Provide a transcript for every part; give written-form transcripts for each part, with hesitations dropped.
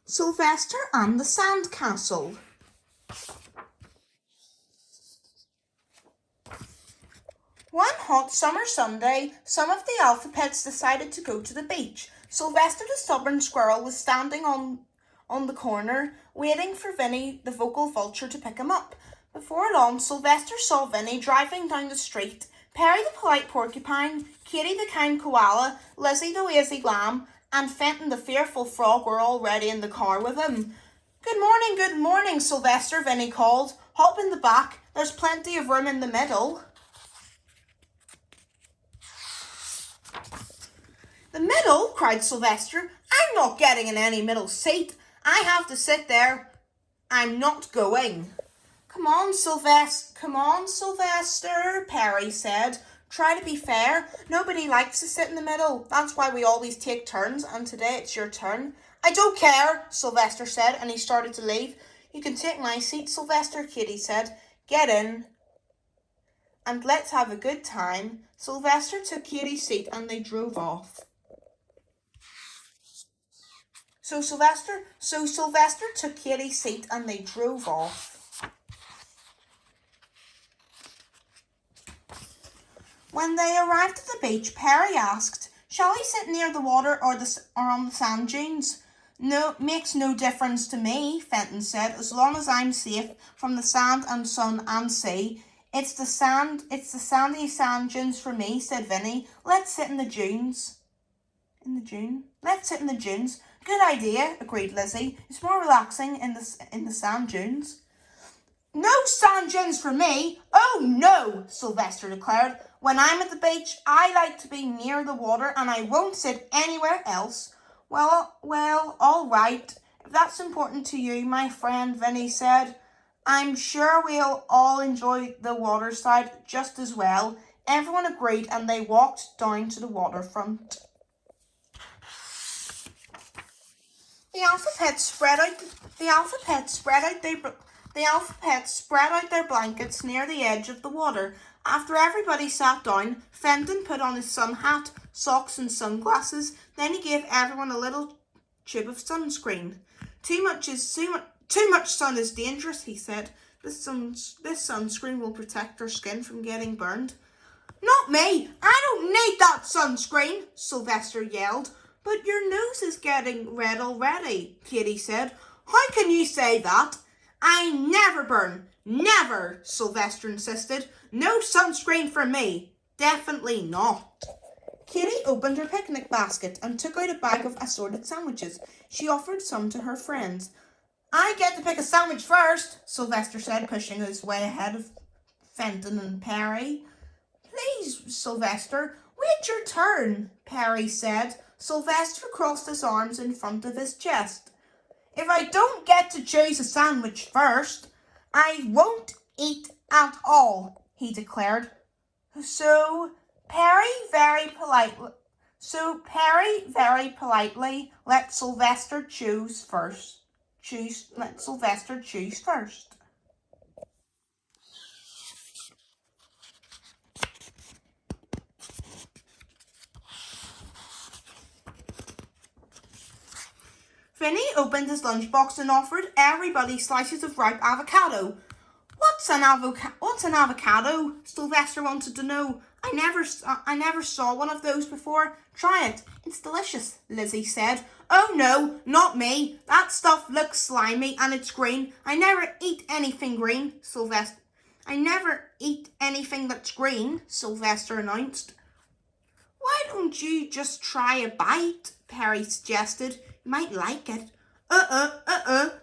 Sylvester and the Sandcastle. One hot summer Sunday, some of the Alphapets decided to go to the beach. Sylvester the stubborn squirrel was standing on the corner, waiting for Vinny the vocal vulture to pick him up. Before long, Sylvester saw Vinny driving down the street. Perry the polite porcupine, Katy the kind koala, Lizzie the lazy lamb, and Fenton the fearful frog were already in the car with him. Good morning, Sylvester, Vinny called. Hop in the back, there's plenty of room in the middle. The middle, cried Sylvester. I'm not getting in any middle seat. I have to sit there. I'm not going. Come on, Sylvester, Perry said. Try to be fair. Nobody likes to sit in the middle. That's why we always take turns, and today it's your turn. I don't care, Sylvester said, and he started to leave. You can take my seat, Sylvester, Katy said. Get in and let's have a good time. Sylvester took Katy's seat and they drove off. So Sylvester took Katy's seat and they drove off. When they arrived at the beach, Perry asked, "Shall we sit near the water or on the sand dunes?" "No, makes no difference to me," Fenton said, "as long as I'm safe from the sand and sun and sea." It's the sandy sand dunes for me," said Vinny. "Let's sit in the dunes." Let's sit in the dunes. Good idea, agreed Lizzie. It's more relaxing in the sand dunes. No sand dunes for me. Oh no, Sylvester declared. When I'm at the beach, I like to be near the water and I won't sit anywhere else. Well, all right. If that's important to you, my friend, Vinny said. I'm sure we'll all enjoy the waterside just as well. Everyone agreed and they walked down to the waterfront. The Alphapets spread out their blankets near the edge of the water. After everybody sat down, Fenton put on his sun hat, socks and sunglasses. Then he gave everyone a little tube of sunscreen. Too much sun is dangerous, he said. This sunscreen will protect our skin from getting burned. Not me! I don't need that sunscreen, Sylvester yelled. But your nose is getting red already, Katy said. How can you say that? I never burn. Never, Sylvester insisted. No sunscreen for me. Definitely not. Katy opened her picnic basket and took out a bag of assorted sandwiches. She offered some to her friends. I get to pick a sandwich first, Sylvester said, pushing his way ahead of Fenton and Perry. Please, Sylvester, wait your turn, Perry said. Sylvester crossed his arms in front of his chest. If I don't get to choose a sandwich first, I won't eat at all, he declared. So Perry very politely let Sylvester choose first. Let Sylvester choose first. Vinny opened his lunchbox and offered everybody slices of ripe avocado. What's an avocado? Sylvester wanted to know. I never saw one of those before. Try it. It's delicious, Lizzie said. Oh no, not me. That stuff looks slimy and it's green. I never eat anything green, Sylvester. I never eat anything that's green, Sylvester announced. Why don't you just try a bite? Perry suggested. You might like it.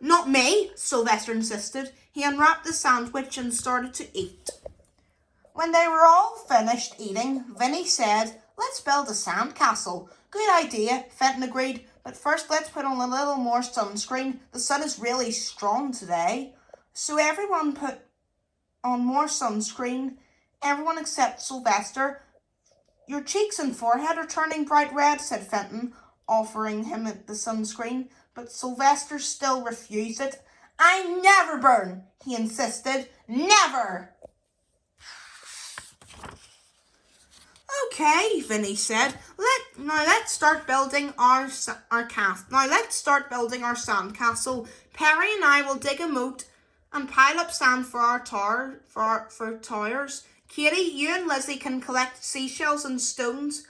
Not me, Sylvester insisted. He unwrapped the sandwich and started to eat. When they were all finished eating, Vinny said, let's build a sandcastle. Good idea, Fenton agreed. But first let's put on a little more sunscreen. The sun is really strong today. So everyone put on more sunscreen. Everyone except Sylvester. Your cheeks and forehead are turning bright red, said Fenton, offering him the sunscreen. But Sylvester still refused it. I never burn, he insisted. Never! Okay, Vinny said. Let's start building our castle. Now let's start building our sandcastle. Perry and I will dig a moat and pile up sand for our tower for towers. Katie, you and Lizzie can collect seashells and stones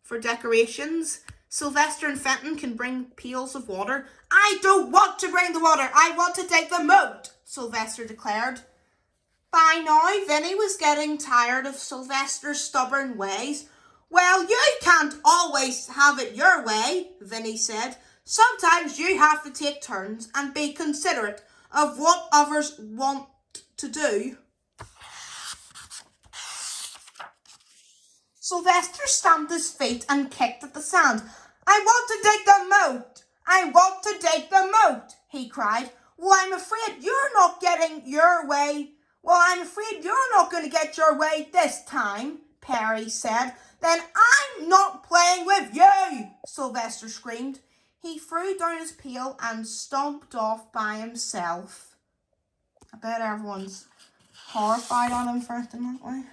for decorations. Sylvester and Fenton can bring pails of water. I don't want to bring the water. I want to dig the moat, Sylvester declared. By now, Vinny was getting tired of Sylvester's stubborn ways. Well, you can't always have it your way, Vinny said. Sometimes you have to take turns and be considerate of what others want to do. Sylvester stamped his feet and kicked at the sand. I want to dig the moat! I want to dig the moat! He cried. Well, I'm afraid you're not getting your way. Well, I'm afraid you're not going to get your way this time, Perry said. Then I'm not playing with you, Sylvester screamed. He threw down his pail and stomped off by himself. I bet everyone's horrified on him for acting that way.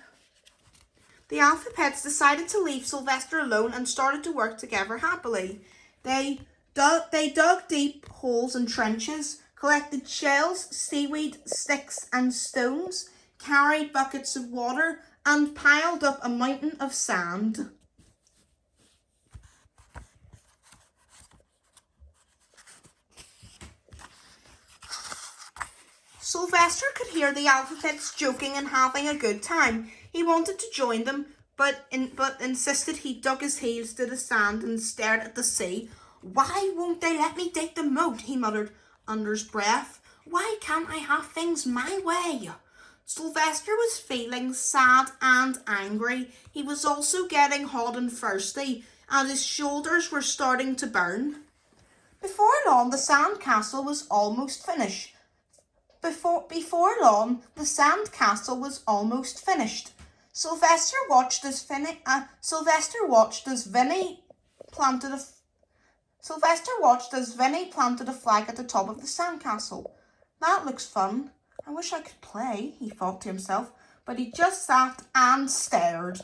The Alphapets decided to leave Sylvester alone and started to work together happily. They dug deep holes and trenches, collected shells, seaweed, sticks and stones, carried buckets of water, and piled up a mountain of sand. Sylvester could hear the Alphapets joking and having a good time. He wanted to join them, but insisted he dug his heels to the sand and stared at the sea. Why won't they let me dig the moat? He muttered under his breath. Why can't I have things my way? Sylvester was feeling sad and angry. He was also getting hot and thirsty, and his shoulders were starting to burn. Before long, the sandcastle was almost finished. Before long, the sandcastle was almost finished. Sylvester watched as Vinny planted a flag at the top of the sandcastle. That looks fun. I wish I could play, he thought to himself, but he just sat and stared.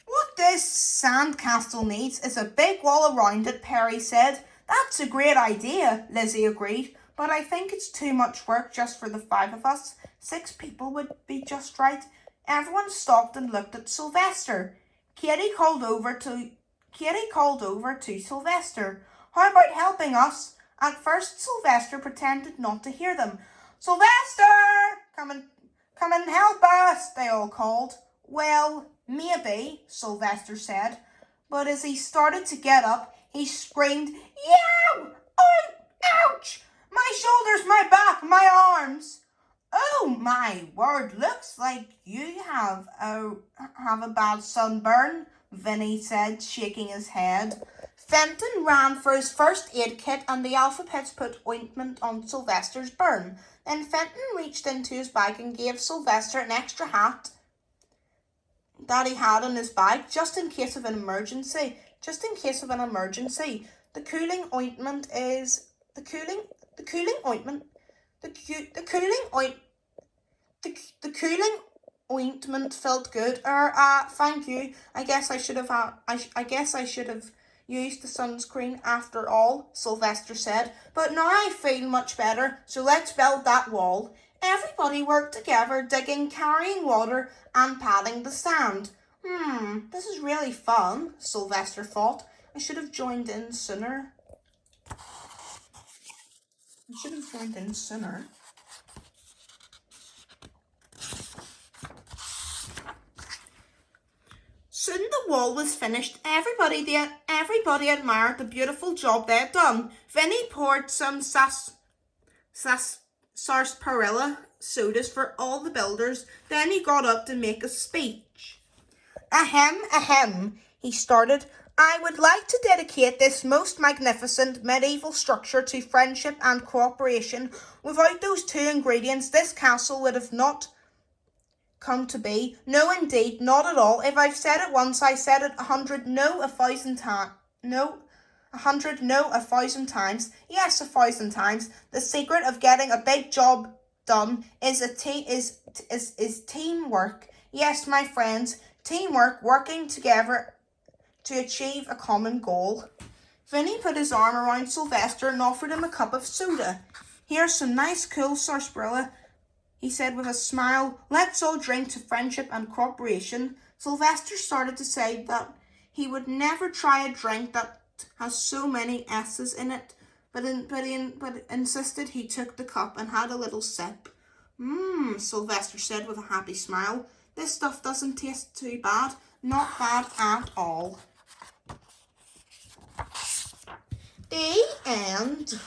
What this sandcastle needs is a big wall around it, Perry said. That's a great idea, Lizzie agreed, but I think it's too much work just for the 5 of us. 6 people would be just right. Everyone stopped and looked at Sylvester. Katie called over to Sylvester. How about helping us? At first, Sylvester pretended not to hear them. Sylvester! Come and help us, they all called. Well, maybe, Sylvester said. But as he started to get up, he screamed, Yow! Oh, ouch! My shoulders, my back, my arms. Oh, my word, looks like you have a bad sunburn, Vinny said, shaking his head. Fenton ran for his first aid kit and the Alphapets put ointment on Sylvester's burn. Then Fenton reached into his bag and gave Sylvester an extra hat that he had in his bag just in case of an emergency. The cooling ointment felt good. Thank you. I guess I should have used the sunscreen after all, Sylvester said. But now I feel much better, so let's build that wall. Everybody worked together, digging, carrying water, and patting the sand. This is really fun, Sylvester thought. I should have joined in sooner. Soon the wall was finished. Everybody admired the beautiful job they had done. Vinny poured some sarsaparilla sodas for all the builders. Then he got up to make a speech. Ahem, he started. I would like to dedicate this most magnificent medieval structure to friendship and cooperation. Without those 2 ingredients, this castle would have not come to be. No, indeed, not at all. If I've said it once, I said it 100, no, 1,000 times. No, 100, no, 1,000 times. Yes, 1,000 times. The secret of getting a big job done is teamwork. Yes, my friends, teamwork, working together to achieve a common goal. Vinny put his arm around Sylvester and offered him a cup of soda. Here's some nice cool sarsaparilla, he said with a smile. Let's all drink to friendship and cooperation. Sylvester started to say that he would never try a drink that has so many S's in it, but insisted. He took the cup and had a little sip. Sylvester said with a happy smile. This stuff doesn't taste too bad. Not bad at all. The end.